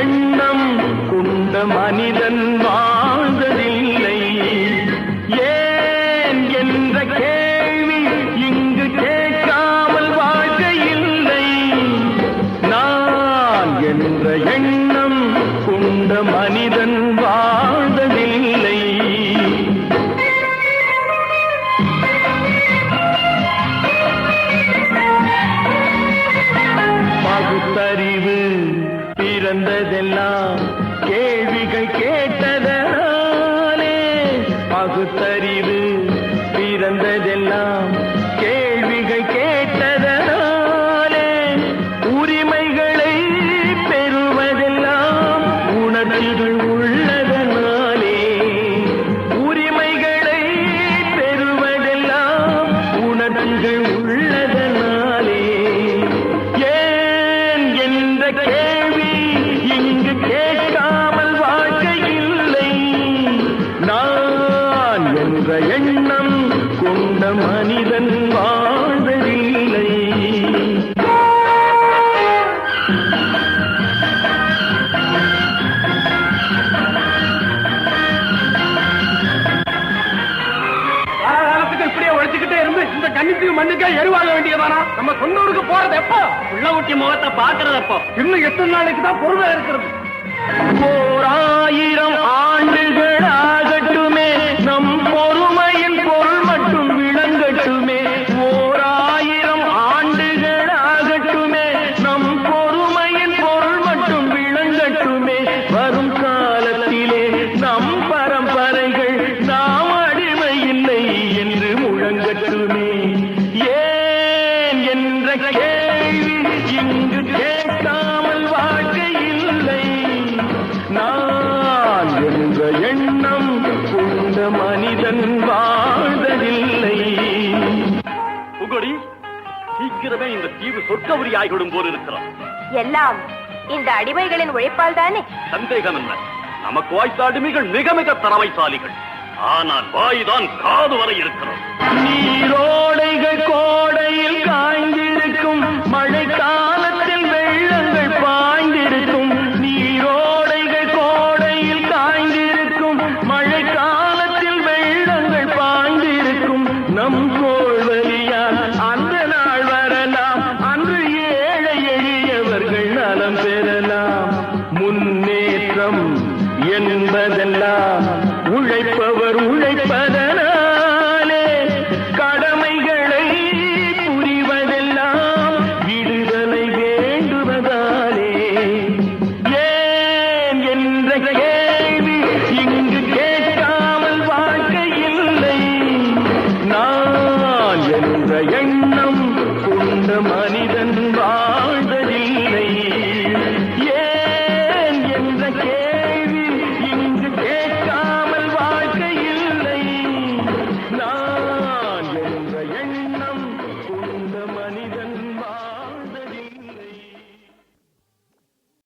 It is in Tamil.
எண்ணம் கொண்ட மனிதன் வாழ்ந்ததில்லை. ஏன் என்ற கேள்வி இங்கு கேட்காமல் வாழ்க்கை இல்லை. நான் என்ற எண்ணம் கொண்ட மனிதன் வாழ்ந்ததில்லை. பகுத்தறிவு பிறந்ததெல்லாம் கேள்விகள் கேட்டதனாலே. பகுத்தறிவு பிறந்ததெல்லாம் கேள்விகள் கேட்டதனாலே. உரிமைகளை பெறுவதெல்லாம் உணர்வுகள் உள்ளதனாலே. உரிமைகளை பெறுவதெல்லாம் உணர்வுகள் உள்ளதனாலே. ஏன் என்ற கேள்வி இங்கு கேட்காமல் வாழ்க்கை இல்லை. நான் என்ற எண்ணம் கொண்ட மனிதன் வாழ்வதில்லை. இப்படியே உழைச்சுக்கிட்டே இருந்து இந்த கண்ணிக்கு மண்ணுக்கே எருவாக வேண்டியதானா? நம்ம சொன்னூருக்கு போறது எப்போ? உள்ள ஊட்டி முகத்தை பாக்குறது எப்போ? இன்னும் எத்தனை நாளைக்கு தான் பொறுமை இருக்கிறது? 1000 ஆண்டுகள் ஆகட்டுமே, நம் பொறுமையின் பொருள் மட்டும் விளங்கட்டுமே. 1000 ஆண்டுகள் ஆகட்டுமே, நம் பொறுமையின் பொருள் மட்டும் விளங்கட்டுமே. வரும் காலத்திலே நம் பரம்பரைகள் நாம் அடிமை இல்லை என்று முழங்கட்டுமே. ஏன் என்ற கேள்வி இங்கு கேட்காமல் வாழ்க்கை இல்லை. நான் என்ற எண்ணம் கொண்ட மனிதன் வாழ்வதில்லை. புகழி, சீக்கிரமே இந்த தீவு சொர்க்கவரி ஆகிவிடும் போல் இருக்கிறோம். எல்லாம் இந்த அடிமைகளின் உழைப்பால் தானே? சந்தேகம் என்ன? நமக்கு வாய்த்த அடிமைகள் மிக மிக திறமைசாலிகள். ஆனால் வாய்தான் காது வரை இருக்கிறது. நீரோடைகள் கோடையில் காய்ந்திருக்கும், மழை காலத்தில் வெள்ளங்கள் பாய்ந்திருக்கும். நீரோடைகள் கோடையில் காய்ந்திருக்கும், மழை காலத்தில் வெள்ளங்கள் பாய்ந்திருக்கும். நம் கோள்வழியால் அந்த நாள் வரலாம், அன்று ஏழை எளியவர்கள் நலம் பெறலாம். முன்னேற்றம் என்பதெல்லாம் உழைப்பவர் உழைப்பதனாலே. கடமைகளை புரிவதெல்லாம் விடுதலை வேண்டுவதாலே. ஏன் என்ற கேள்வி இங்கு கேட்காமல் வாழ்க்கை இல்லை. நான் என்ற எண்ணம் கொண்ட மனிதன்